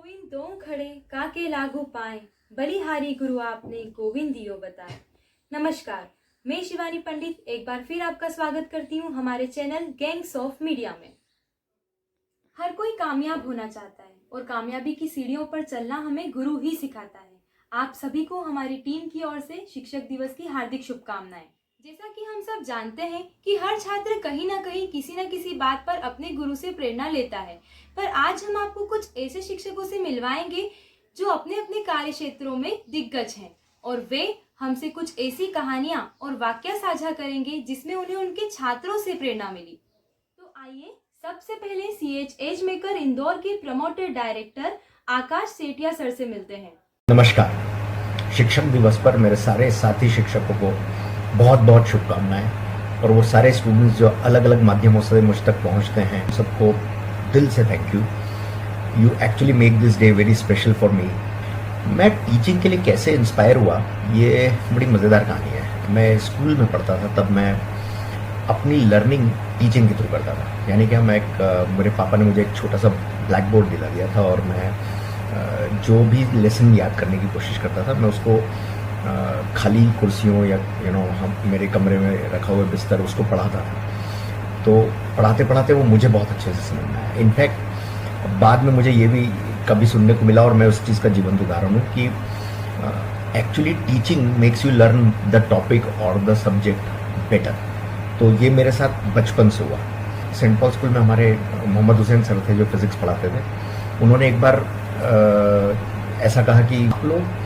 गोविंद दो खड़े काके लागू पाए, बलिहारी गुरु आपने गोविंद दियो बताए। नमस्कार, मैं शिवानी पंडित एक बार फिर आपका स्वागत करती हूँ हमारे चैनल गैंग्स ऑफ मीडिया में। हर कोई कामयाब होना चाहता है और कामयाबी की सीढ़ियों पर चलना हमें गुरु ही सिखाता है। आप सभी को हमारी टीम की ओर से शिक्षक दिवस की हार्दिक शुभकामनाएं। जैसा कि हम सब जानते हैं कि हर छात्र कहीं ना कहीं किसी न किसी बात पर अपने गुरु से प्रेरणा लेता है, पर आज हम आपको कुछ ऐसे शिक्षकों से मिलवाएंगे जो अपने अपने कार्य क्षेत्रों में दिग्गज हैं और वे हमसे कुछ ऐसी कहानियां और वाक्य साझा करेंगे जिसमें उन्हें उनके छात्रों से प्रेरणा मिली। तो आइए सबसे पहले CH एज मेकर इंदौर के प्रमोटेड डायरेक्टर आकाश सेठिया सर से मिलते हैं। नमस्कार, शिक्षक दिवस पर मेरे सारे साथी शिक्षकों को बहुत बहुत शुभकामनाएं और वो सारे स्टूडेंट्स जो अलग अलग माध्यमों से मुझ तक पहुंचते हैं, सबको दिल से thank you actually make this day very special for me. मैं टीचिंग के लिए कैसे इंस्पायर हुआ, ये बड़ी मज़ेदार कहानी है। मैं स्कूल में पढ़ता था, तब मैं अपनी लर्निंग टीचिंग के थ्रू करता था। यानी कि मेरे पापा ने मुझे एक छोटा सा ब्लैक बोर्ड दिला दिया था और मैं जो भी लेसन याद करने की कोशिश करता था, मैं उसको खाली कुर्सियों या मेरे कमरे में रखा हुआ बिस्तर उसको पढ़ाता था। तो पढ़ाते पढ़ाते वो मुझे बहुत अच्छे से समझ में आया। इनफैक्ट बाद में मुझे ये भी कभी सुनने को मिला और मैं उस चीज़ का जीवंत उदाहरण हूँ कि actually teaching makes you learn the topic और द सब्जेक्ट बेटर। तो ये मेरे साथ बचपन से हुआ। सेंट पॉल स्कूल में हमारे मोहम्मद हुसैन सर थे जो फिज़िक्स पढ़ाते थे। उन्होंने एक बार ऐसा कहा कि आप लोग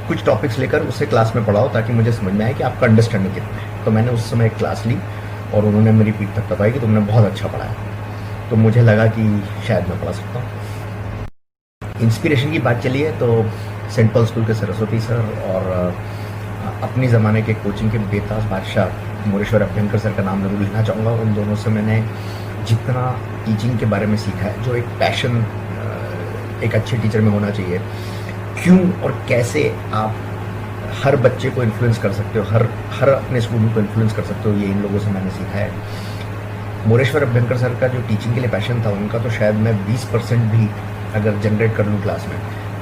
कुछ टॉपिक्स लेकर उसे क्लास में पढ़ाओ ताकि मुझे समझ में आए कि आपका अंडरस्टैंडिंग कितना है। तो मैंने उस समय एक क्लास ली और उन्होंने मेरी पीठ तक बताई कि तुमने बहुत अच्छा पढ़ाया। तो मुझे लगा कि शायद मैं पढ़ा सकता हूँ। इंस्पिरेशन की बात चली है तो सेंट पॉल स्कूल के सरस्वती सर और अपनी ज़माने के कोचिंग के बेताज बादशाह मोरेश्वर अभ्यंकर सर का नाम जरूर लेना चाहूँगा। उन दोनों से मैंने जितना टीचिंग के बारे में सीखा है, जो एक पैशन एक अच्छे टीचर में होना चाहिए, क्यों और कैसे आप हर बच्चे को इन्फ्लुएंस कर सकते हो, हर अपने स्टूडेंट को इन्फ्लुएंस कर सकते हो, ये इन लोगों से मैंने सीखा है। मोरेश्वर अभ्यंकर सर का जो टीचिंग के लिए पैशन था उनका, तो शायद मैं 20% भी अगर जनरेट कर लूँ क्लास में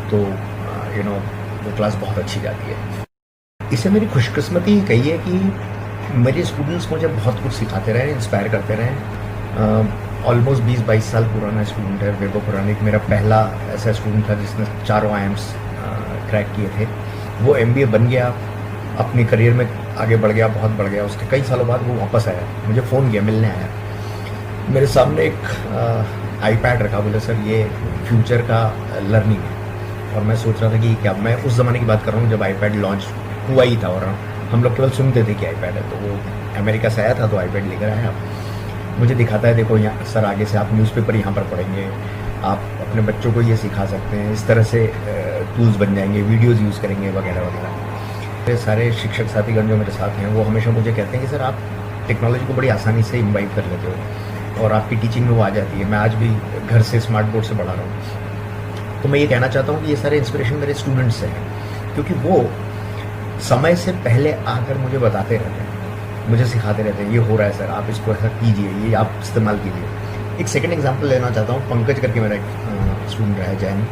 तो वो क्लास बहुत अच्छी जाती है। इसे मेरी खुशकिस्मती कही है कि मेरे स्टूडेंट्स मुझे बहुत कुछ सिखाते रहे, इंस्पायर करते रहे। ऑलमोस्ट 20-22 साल पुराना स्टूडेंट है वैभव पुराणिक। मेरा पहला ऐसा स्टूडेंट था जिसने 4 IIMs क्रैक किए थे। वो MBA बन गया, अपनी करियर में आगे बढ़ गया, बहुत बढ़ गया। उसके कई सालों बाद वो वापस आया, मुझे फ़ोन किया, मिलने आया। मेरे सामने एक iPad रखा, बोले सर ये फ्यूचर का लर्निंग है। और मैं सोच रहा था कि क्या, मैं उस ज़माने की बात कर रहा हूँ जब iPad लॉन्च हुआ ही था और हम लोग केवल सुनते थे कि iPad है। तो वो अमेरिका से आया था तो iPad लेकर आया, मुझे दिखाता है, देखो यहाँ सर आगे से आप न्यूज़पेपर यहाँ पर पढ़ेंगे, आप अपने बच्चों को ये सिखा सकते हैं, इस तरह से टूल्स बन जाएंगे, वीडियोस यूज़ करेंगे वगैरह वगैरह। मेरे सारे शिक्षक साथीगण जो मेरे साथ हैं वो हमेशा मुझे कहते हैं कि सर आप टेक्नोलॉजी को बड़ी आसानी से इम्बाइब कर लेते हो और आपकी टीचिंग में वो आ जाती है। मैं आज भी घर से स्मार्ट बोर्ड से पढ़ा रहा हूँ। तो मैं ये कहना चाहता हूँ कि ये सारे इंस्पिरेशन मेरे स्टूडेंट्स से हैं, क्योंकि वो समय से पहले आकर मुझे बताते रहते हैं, मुझे सिखाते रहते हैं, ये हो रहा है सर, आप इसको ऐसा कीजिए, ये आप इस्तेमाल कीजिए। एक सेकंड एग्जांपल लेना चाहता हूँ। पंकज करके मेरा एक स्टूडेंट है, जैन।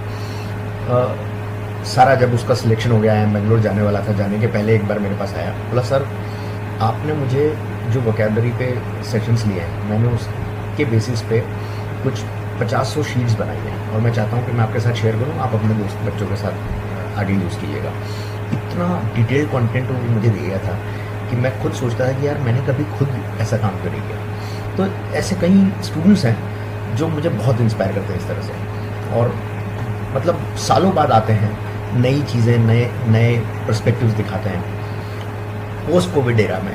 सारा जब उसका सिलेक्शन हो गया है, बेंगलोर जाने वाला था, जाने के पहले एक बार मेरे पास आया, बोला सर आपने मुझे जो वोकैबुलरी पे सेशंस लिए हैं, मैंने उसके बेसिस पे कुछ 50-100 शीट्स बनाई हैं और मैं चाहता हूँ कि मैं आपके साथ शेयर करूँ, आप अपने दोस्त बच्चों के साथ आगे यूज़ कीजिएगा। इतना डिटेल्ड कॉन्टेंट वो मुझे दे गया था कि मैं खुद सोचता था कि यार मैंने कभी खुद ऐसा काम क्यों नहीं किया। तो ऐसे कई स्टूडेंट्स हैं जो मुझे बहुत इंस्पायर करते हैं इस तरह से, और मतलब सालों बाद आते हैं, नई चीज़ें, नए पर्सपेक्टिव्स दिखाते हैं। पोस्ट कोविड एरा में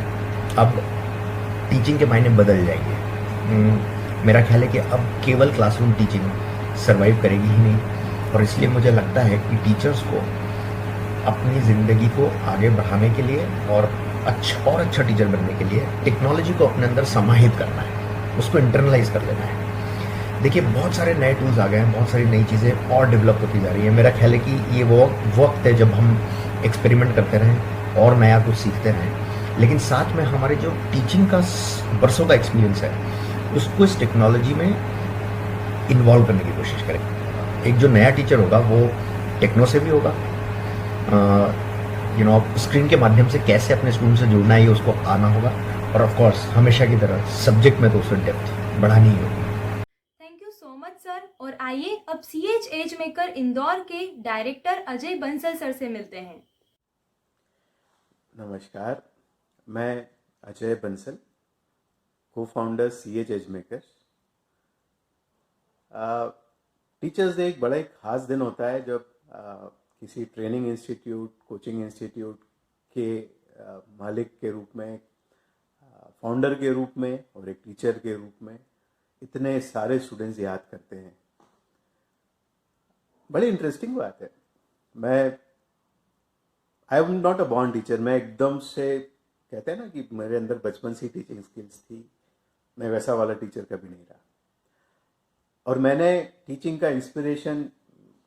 अब टीचिंग के मायने बदल जाएंगे। मेरा ख्याल है कि अब केवल क्लासरूम टीचिंग सर्वाइव करेगी ही नहीं, और इसलिए मुझे लगता है कि टीचर्स को अपनी ज़िंदगी को आगे बढ़ाने के लिए और अच्छा टीचर बनने के लिए टेक्नोलॉजी को अपने अंदर समाहित करना है, उसको इंटरनलाइज कर लेना है। देखिए बहुत सारे नए टूल्स आ गए हैं, बहुत सारी नई चीज़ें और डेवलप होती जा रही है। मेरा ख्याल है कि ये वो वक्त है जब हम एक्सपेरिमेंट करते रहें और नया कुछ सीखते रहें, लेकिन साथ में हमारे जो टीचिंग का बरसों का एक्सपीरियंस है उसको इस टेक्नोलॉजी में इन्वॉल्व करने की कोशिश करें। एक जो नया टीचर होगा वो टेक्नो से भी होगा, स्क्रीन के माध्यम से कैसे अपने स्टूडेंट से जुड़ना है उसको आना होगा, और ऑफ कोर्स हमेशा की तरह सब्जेक्ट में तो उससे डेप्थ बढ़ानी ही होगी। Thank you so much sir. और आइए अब CH एज मेकर इंदौर के डायरेक्टर अजय बंसल सर से मिलते हैं। नमस्कार, मैं Ajay Bansal, co founder CH edge maker. Teachers day एक बड़ा ही खास दिन होता है जब किसी ट्रेनिंग इंस्टीट्यूट, कोचिंग इंस्टीट्यूट के मालिक के रूप में, फाउंडर के रूप में और एक टीचर के रूप में इतने सारे स्टूडेंट्स याद करते हैं। बड़ी इंटरेस्टिंग बात है। I am not a born teacher. मैं एकदम से, कहते हैं ना कि मेरे अंदर बचपन से टीचिंग स्किल्स थी, मैं वैसा वाला टीचर कभी नहीं रहा। और मैंने टीचिंग का इंस्पिरेशन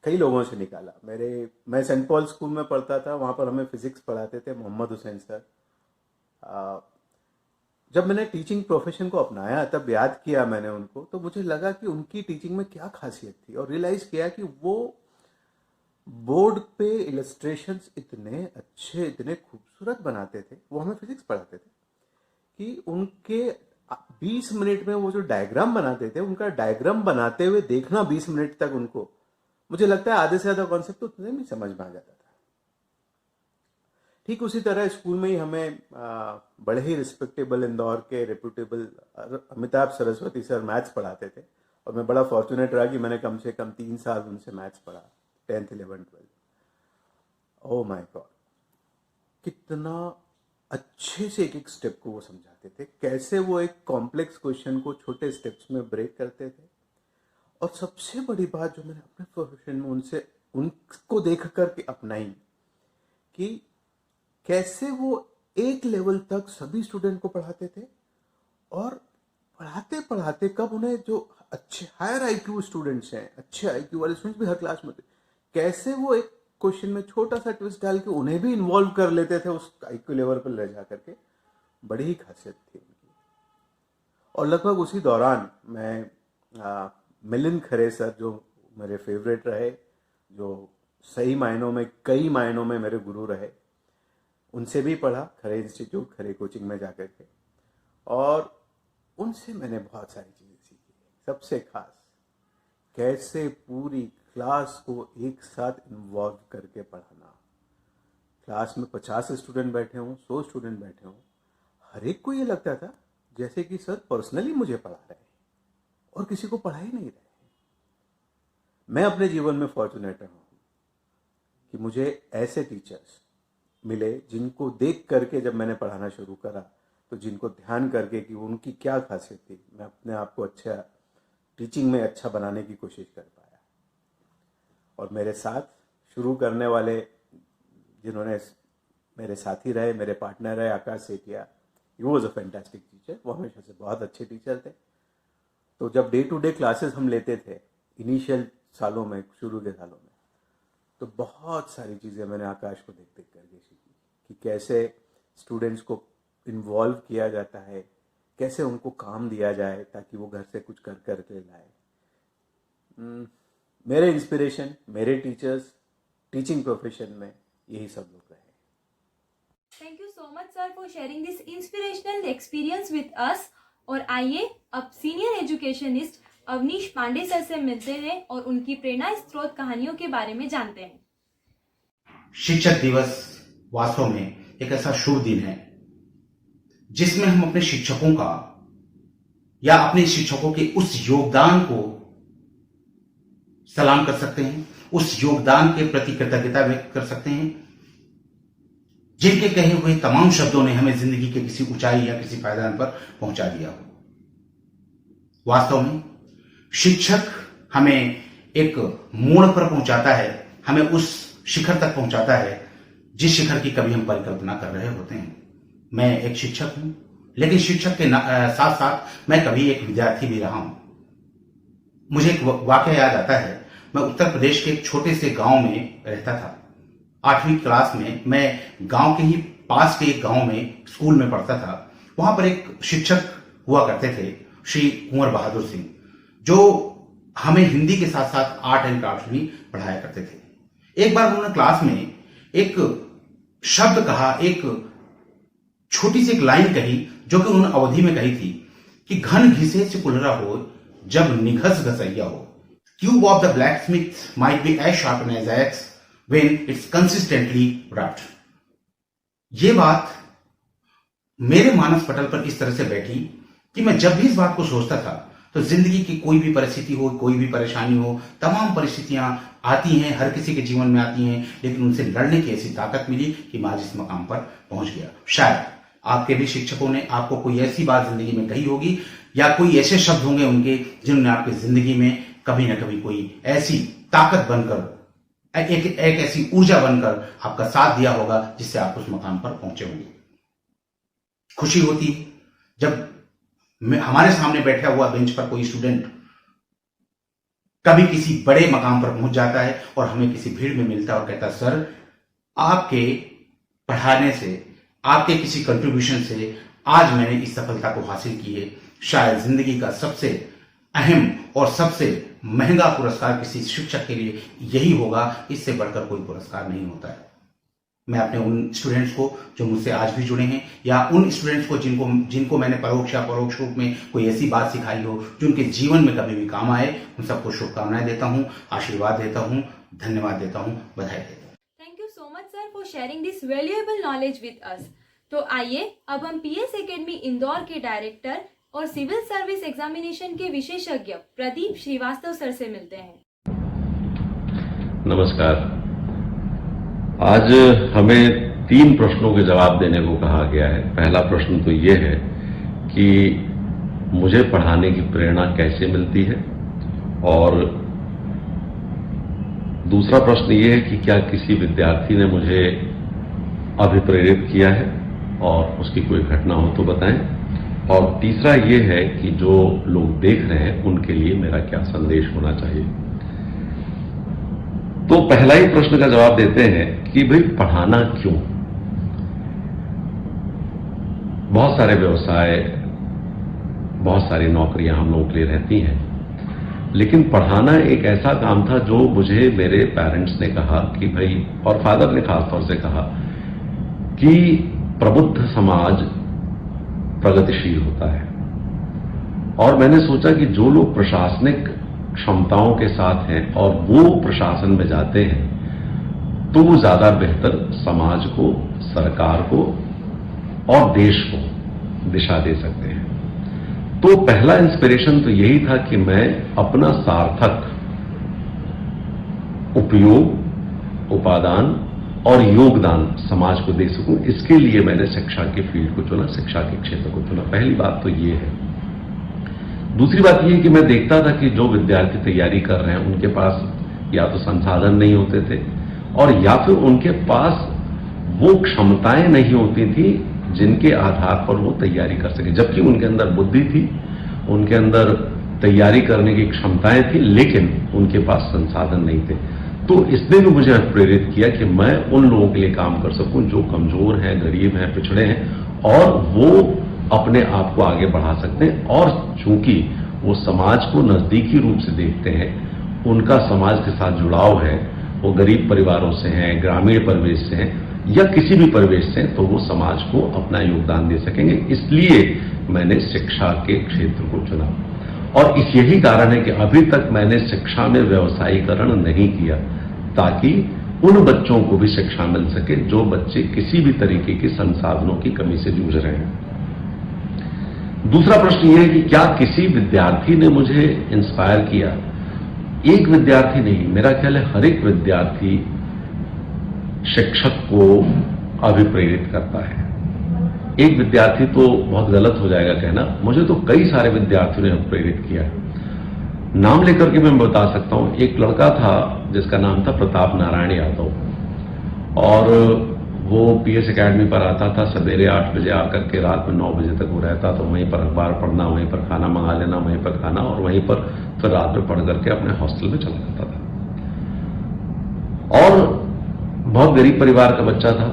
कई लोगों से निकाला। मैं सेंट पॉल स्कूल में पढ़ता था, वहाँ पर हमें फिजिक्स पढ़ाते थे मोहम्मद हुसैन सर। जब मैंने टीचिंग प्रोफेशन को अपनाया तब याद किया मैंने उनको, तो मुझे लगा कि उनकी टीचिंग में क्या खासियत थी, और रियलाइज किया कि वो बोर्ड पे इलस्ट्रेशंस इतने अच्छे, इतने खूबसूरत बनाते थे। वो हमें फिजिक्स पढ़ाते थे कि उनके 20 मिनट में वो जो डायग्राम बनाते थे, उनका डायग्राम बनाते हुए देखना 20 मिनट तक उनको, मुझे लगता है आधे से ज्यादा कॉन्सेप्ट तो उतने में समझ में आ जाता था। ठीक उसी तरह स्कूल में ही हमें बड़े ही रिस्पेक्टेबल इंदौर के reputable Amitabh Saraswati sir maths पढ़ाते थे, और मैं बड़ा फॉर्चुनेट रहा कि मैंने कम से कम 3 साल उनसे मैथ्स पढ़ा, 10th, 11th, 12th। Oh my God, कितना अच्छे से एक एक स्टेप को वो समझाते थे, कैसे वो एक कॉम्प्लेक्स क्वेश्चन को छोटे स्टेप्स में ब्रेक करते थे। और सबसे बड़ी बात जो मैंने अपने प्रोफेशन में उनको देख करके अपनाई, कि कैसे वो एक लेवल तक सभी स्टूडेंट को पढ़ाते थे, और पढ़ाते पढ़ाते कब उन्हें जो अच्छे हायर IQ स्टूडेंट्स हैं, अच्छे IQ वाले स्टूडेंट्स भी हर क्लास में थे, कैसे वो एक क्वेश्चन में छोटा सा ट्विस्ट डाल के उन्हें भी इन्वॉल्व कर लेते थे उस IQ लेवल पर ले जा करके। बड़ी ही खासियत थी उनकी। और लगभग उसी दौरान मैं मिलिंद खरे सर, जो मेरे फेवरेट रहे, जो सही मायनों में, कई मायनों में मेरे गुरु रहे, उनसे भी पढ़ा, खरे इंस्टीट्यूट, खरे कोचिंग में जाकर के। और उनसे मैंने बहुत सारी चीज़ें सीखी। सबसे खास, कैसे पूरी क्लास को एक साथ इन्वॉल्व करके पढ़ाना। क्लास में 50 स्टूडेंट बैठे हों, 100 स्टूडेंट बैठे हों, हर एक को ये लगता था जैसे कि सर पर्सनली मुझे पढ़ा रहे हैं और किसी को पढ़ा ही नहीं रहे। मैं अपने जीवन में फॉर्चुनेट रहा हूँ कि मुझे ऐसे टीचर्स मिले जिनको देख करके जब मैंने पढ़ाना शुरू करा, तो जिनको ध्यान करके कि उनकी क्या खासियत थी, मैं अपने आप को अच्छा टीचिंग में अच्छा बनाने की कोशिश कर पाया। और मेरे साथ शुरू करने वाले, जिन्होंने मेरे साथी रहे, मेरे पार्टनर रहे, Akash Sethia, he was a fantastic teacher. वो हमेशा से बहुत अच्छे टीचर थे। तो जब डे टू डे क्लासेस हम लेते थे इनिशियल सालों में, शुरू के सालों में, तो बहुत सारी चीज़ें मैंने आकाश को देख देख करके सीखी कि कैसे स्टूडेंट्स को इन्वॉल्व किया जाता है, कैसे उनको काम दिया जाए ताकि वो घर से कुछ कर करके लाए। मेरे इंस्पिरेशन, मेरे टीचर्स टीचिंग प्रोफेशन में यही सब लोग रहे। Thank you so much sir for sharing this inspirational experience with us. और आइए अब senior educationist Avneesh Pandey sir से मिलते हैं और उनकी प्रेरणा स्रोत कहानियों के बारे में जानते हैं। शिक्षक दिवस वास्तव में एक ऐसा शुभ दिन है जिसमें हम अपने शिक्षकों का या अपने शिक्षकों के उस योगदान को सलाम कर सकते हैं, उस योगदान के प्रति कृतज्ञता व्यक्त कर सकते हैं जिनके कहे हुए तमाम शब्दों ने हमें जिंदगी के किसी ऊंचाई या किसी पायदान पर पहुंचा दिया हो। वास्तव में शिक्षक हमें एक मोड़ पर पहुंचाता है, हमें उस शिखर तक पहुंचाता है जिस शिखर की कभी हम परिकल्पना कर रहे होते हैं। मैं एक शिक्षक हूं, लेकिन शिक्षक के साथ साथ मैं कभी एक विद्यार्थी भी रहा हूं। मुझे एक वाकया याद आता है। मैं उत्तर प्रदेश के एक छोटे से गांव में रहता था। 8वीं क्लास में मैं गांव के ही पास के एक गांव में स्कूल में पढ़ता था। वहां पर एक शिक्षक हुआ करते थे, श्री कुंवर बहादुर सिंह, जो हमें हिंदी के साथ साथ आर्ट एंड क्राफ्ट भी पढ़ाया करते थे। एक बार उन्होंने क्लास में एक शब्द कहा, एक छोटी सी एक लाइन कही जो कि उन्होंने अवधि में कही थी कि घन घिसे से कुल्हरा हो जब निघस घसैया हो। Cube of the blacksmith might be as sharp as axe when it's consistently rubbed. ये बात मेरे मानस पटल पर इस तरह से बैठी कि मैं जब भी इस बात को सोचता था तो जिंदगी की कोई भी परिस्थिति हो, कोई भी परेशानी हो, तमाम परिस्थितियां आती हैं, हर किसी के जीवन में आती हैं, लेकिन उनसे लड़ने की ऐसी ताकत मिली कि मैं आज इस मकाम पर पहुंच गया। शायद आपके भी शिक्षकों ने आपको कोई ऐसी बात जिंदगी में कही होगी या कोई ऐसे शब्द होंगे उनके जिन्होंने आपकी जिंदगी में कभी ना कभी कोई ऐसी ताकत बनकर, एक ऐसी ऊर्जा बनकर आपका साथ दिया होगा जिससे आप उस मकाम पर पहुंचे होंगे। खुशी होती है जब हमारे सामने बैठा हुआ बेंच पर कोई स्टूडेंट कभी किसी बड़े मकाम पर पहुंच जाता है और हमें किसी भीड़ में मिलता है और कहता है, सर आपके पढ़ाने से, आपके किसी कंट्रीब्यूशन से आज मैंने इस सफलता को हासिल की है। शायद जिंदगी का सबसे अहम और सबसे महंगा पुरस्कार किसी शिक्षक के लिए यही होगा, इससे बढ़कर कोई पुरस्कार नहीं होता है। मैं अपने उन स्टूडेंट्स को जो मुझसे आज भी जुड़े हैं या उन स्टूडेंट्स को जिनको मैंने परोक्ष या परोक्ष रूप में कोई ऐसी बात सिखाई हो जो उनके जीवन में कभी भी काम आए, उन सबको शुभकामनाएं देता हूं, आशीर्वाद देता हूं, धन्यवाद देता हूं, बधाई देता हूं। Thank you so much sir for sharing this valuable knowledge with us. तो आइए अब हम पीएस एकेडमी इंदौर के डायरेक्टर और सिविल सर्विस एग्जामिनेशन के विशेषज्ञ प्रदीप श्रीवास्तव सर से मिलते हैं। नमस्कार। आज हमें 3 प्रश्नों के जवाब देने को कहा गया है। पहला प्रश्न तो ये है कि मुझे पढ़ाने की प्रेरणा कैसे मिलती है, और दूसरा प्रश्न ये है कि क्या किसी विद्यार्थी ने मुझे अभिप्रेरित किया है और उसकी कोई घटना हो तो बताएं, और तीसरा ये है कि जो लोग देख रहे हैं उनके लिए मेरा क्या संदेश होना चाहिए। तो पहला ही प्रश्न का जवाब देते हैं कि भाई पढ़ाना क्यों। बहुत सारे व्यवसाय, बहुत सारी नौकरियां हम लोगों के लिए रहती हैं, लेकिन पढ़ाना एक ऐसा काम था जो मुझे मेरे पेरेंट्स ने कहा कि भाई, और फादर ने खासतौर से कहा कि प्रबुद्ध समाज प्रगतिशील होता है। और मैंने सोचा कि जो लोग प्रशासनिक क्षमताओं के साथ हैं और वो प्रशासन में जाते हैं तो वो ज्यादा बेहतर समाज को, सरकार को और देश को दिशा दे सकते हैं। तो पहला इंस्पिरेशन तो यही था कि मैं अपना सार्थक उपयोग, उपादान और योगदान समाज को दे सकूं। इसके लिए मैंने शिक्षा के फील्ड को चुना, शिक्षा के क्षेत्र को चुना। पहली बात तो ये है। दूसरी बात यह कि मैं देखता था कि जो विद्यार्थी तैयारी कर रहे हैं उनके पास या तो संसाधन नहीं होते थे और या फिर उनके पास वो क्षमताएं नहीं होती थी जिनके आधार पर वो तैयारी कर सके, जबकि उनके अंदर बुद्धि थी, उनके अंदर तैयारी करने की क्षमताएं थी, लेकिन उनके पास संसाधन नहीं थे। तो इसने भी मुझे प्रेरित किया कि मैं उन लोगों के लिए काम कर सकूं जो कमजोर हैं, गरीब हैं, पिछड़े हैं और वो अपने आप को आगे बढ़ा सकते हैं। और चूंकि वो समाज को नजदीकी रूप से देखते हैं, उनका समाज के साथ जुड़ाव है, वो गरीब परिवारों से हैं, ग्रामीण परिवेश से हैं या किसी भी परिवेश से, तो वो समाज को अपना योगदान दे सकेंगे। इसलिए मैंने शिक्षा के क्षेत्र को चुना। और इस यही कारण है कि अभी तक मैंने शिक्षा में व्यवसायीकरण नहीं किया, ताकि उन बच्चों को भी शिक्षा मिल सके जो बच्चे किसी भी तरीके के संसाधनों की कमी से जूझ रहे हैं। दूसरा प्रश्न यह है कि क्या किसी विद्यार्थी ने मुझे इंस्पायर किया। एक विद्यार्थी नहीं, मेरा ख्याल है हर एक विद्यार्थी शिक्षक को अभिप्रेरित करता है। एक विद्यार्थी तो बहुत गलत हो जाएगा कहना, मुझे तो कई सारे विद्यार्थियों ने प्रेरित किया। नाम लेकर के मैं बता सकता हूं। एक लड़का था जिसका नाम था प्रताप नारायण यादव, और वो पीएस एकेडमी पर आता था। सवेरे 8 बजे आकर के रात में 9 बजे तक वो रहता था। वहीं पर अखबार पढ़ना, वहीं पर खाना मंगा लेना, वहीं पर खाना, और वहीं पर फिर रात में पढ़ करके अपने हॉस्टल में चला जाता था। और बहुत गरीब परिवार का बच्चा था।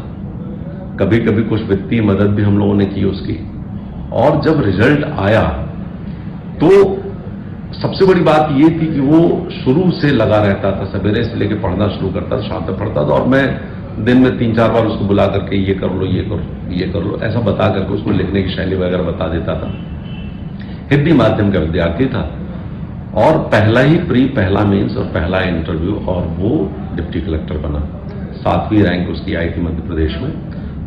कभी कभी कुछ वित्तीय मदद भी हम लोगों ने की उसकी। और जब रिजल्ट आया तो सबसे बड़ी बात ये थी कि वो शुरू से लगा रहता था, सवेरे से लेकर पढ़ना शुरू करता था, शाम तक पढ़ता था, और मैं दिन में 3-4 बार उसको बुला करके ये कर लो, ये कर लो, ऐसा बता करके उसको लिखने की शैली वगैरह बता देता था। हिंदी माध्यम का विद्यार्थी था और पहला ही पहला मेंस और पहला इंटरव्यू, और वो डिप्टी कलेक्टर बना। 7वीं रैंक उसकी आई थी मध्य प्रदेश में।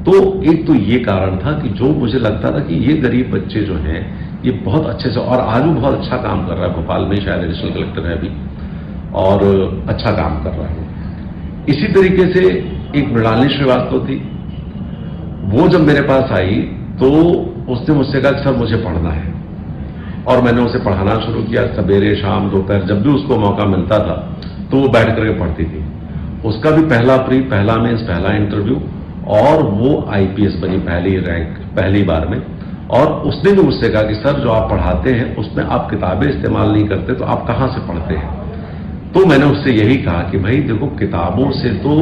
तो एक तो ये कारण था कि जो मुझे लगता था कि ये गरीब बच्चे जो हैं ये बहुत अच्छे से, और आज वो बहुत अच्छा काम कर रहा है, भोपाल में शायद एडिशनल कलेक्टर है अभी, और अच्छा काम कर रहा है। इसी तरीके से एक मृणालिनी श्रीवास्तव थी, वो जब मेरे पास आई तो उसने मुझसे कहा कि सर मुझे पढ़ना है, और मैंने उसे पढ़ाना शुरू किया। सवेरे शाम दोपहर जब भी उसको मौका मिलता था तो वो बैठ करके पढ़ती थी। उसका भी पहला मेंस पहला इंटरव्यू, और वो आईपीएस बनी पहली रैंक पहली बार में। और उसने भी मुझसे कहा कि सर जो आप पढ़ाते हैं उसमें आप किताबें इस्तेमाल नहीं करते, तो आप कहां से पढ़ते हैं? तो मैंने उससे यही कहा कि भाई देखो, किताबों से तो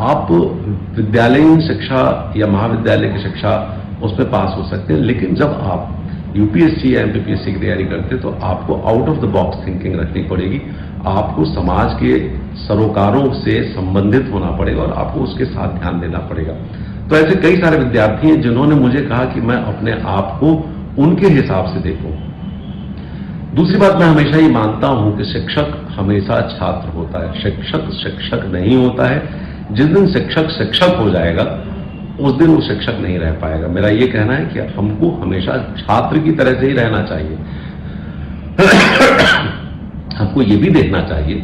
आप विद्यालयीन शिक्षा या महाविद्यालय की शिक्षा उसमें पास हो सकते हैं, लेकिन जब आप यूपीएससी या एमपीपीएससी की तैयारी करते तो आपको out of the box thinking रखनी पड़ेगी। आपको समाज के सरोकारों से संबंधित होना पड़ेगा और आपको उसके साथ ध्यान देना पड़ेगा। तो ऐसे कई सारे विद्यार्थी हैं जिन्होंने मुझे कहा कि मैं अपने आप को उनके हिसाब से देखूं। दूसरी बात, मैं हमेशा ही मानता हूं कि शिक्षक हमेशा छात्र होता है, शिक्षक शिक्षक नहीं होता है। जिस दिन शिक्षक शिक्षक हो जाएगा उस दिन वो शिक्षक नहीं रह पाएगा। मेरा ये कहना है कि हमको हमेशा छात्र की तरह से ही रहना चाहिए। हमको ये भी देखना चाहिए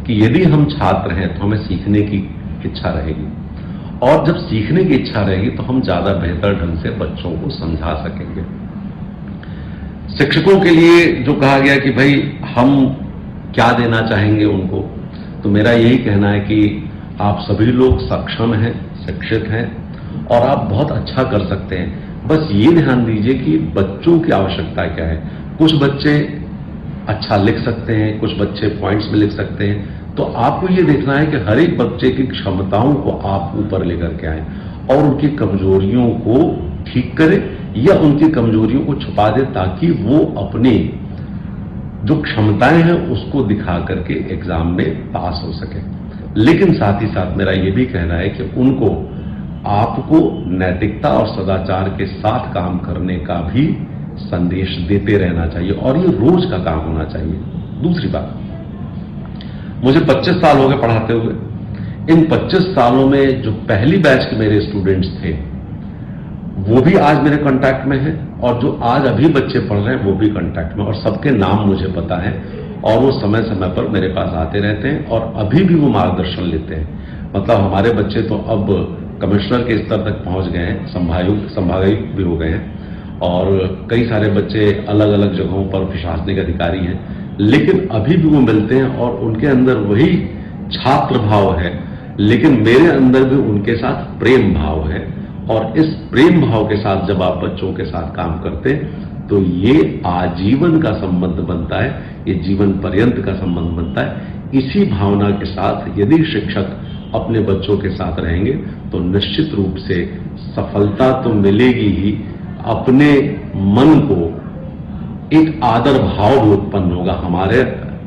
कि यदि हम छात्र हैं तो हमें सीखने की इच्छा रहेगी, और जब सीखने की इच्छा रहेगी तो हम ज्यादा बेहतर ढंग से बच्चों को समझा सकेंगे। शिक्षकों के लिए जो कहा गया कि भाई हम क्या देना चाहेंगे उनको, तो मेरा यही कहना है कि आप सभी लोग सक्षम हैं, शिक्षित हैं, और आप बहुत अच्छा कर सकते हैं। बस ये ध्यान दीजिए कि बच्चों की आवश्यकता क्या है। कुछ बच्चे अच्छा लिख सकते हैं, कुछ बच्चे पॉइंट्स में लिख सकते हैं, तो आपको ये देखना है कि हर एक बच्चे की क्षमताओं को आप ऊपर लेकर के आए और उनकी कमजोरियों को ठीक करें या उनकी कमजोरियों को छुपा दें, ताकि वो अपनी जो क्षमताएं हैं उसको दिखा करके एग्जाम में पास हो सके। लेकिन साथ ही साथ मेरा ये भी कहना है कि उनको आपको नैतिकता और सदाचार के साथ काम करने का भी संदेश देते रहना चाहिए, और ये रोज का काम होना चाहिए। दूसरी बात, मुझे 25 साल हो गए पढ़ाते हुए। इन 25 सालों में जो पहली बैच के मेरे स्टूडेंट्स थे वो भी आज मेरे कांटेक्ट में हैं, और जो आज अभी बच्चे पढ़ रहे हैं वो भी कांटेक्ट में, और सबके नाम मुझे पता है, और वो समय समय पर मेरे पास आते रहते हैं और अभी भी वो मार्गदर्शन लेते हैं। मतलब हमारे बच्चे तो अब कमिश्नर के स्तर तक पहुंच गए हैं, संभागायुक्त भी हो गए हैं, और कई सारे बच्चे अलग अलग जगहों पर प्रशासनिक अधिकारी हैं, लेकिन अभी भी वो मिलते हैं और उनके अंदर वही छात्र भाव है, लेकिन मेरे अंदर भी उनके साथ प्रेम भाव है। और इस प्रेम भाव के साथ जब आप बच्चों के साथ काम करते हैं तो ये आजीवन का संबंध बनता है, ये जीवन पर्यंत का संबंध बनता है। इसी भावना के साथ यदि शिक्षक अपने बच्चों के साथ रहेंगे तो निश्चित रूप से सफलता तो मिलेगी ही, अपने मन को एक आदर भाव भी उत्पन्न होगा हमारे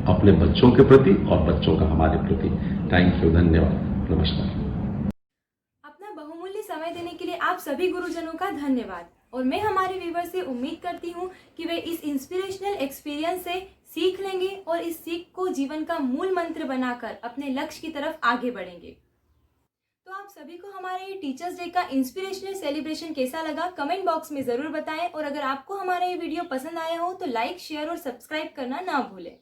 अपने बच्चों के प्रति और बच्चों का हमारे प्रति। थैंक यू, धन्यवाद, नमस्कार। अपना बहुमूल्य समय देने के लिए आप सभी गुरुजनों का धन्यवाद, और मैं हमारे व्यूवर से उम्मीद करती हूँ कि वे इस इंस्पिरेशनल एक्सपीरियंस से सीख लेंगे और इस सीख को जीवन का मूल मंत्र बनाकर अपने लक्ष्य की तरफ आगे बढ़ेंगे। तो आप सभी को हमारे ये टीचर्स डे का इंस्पिरेशनल सेलिब्रेशन कैसा लगा कमेंट बॉक्स में जरूर बताएं, और अगर आपको हमारा ये वीडियो पसंद आया हो तो लाइक, शेयर और सब्सक्राइब करना ना भूलें।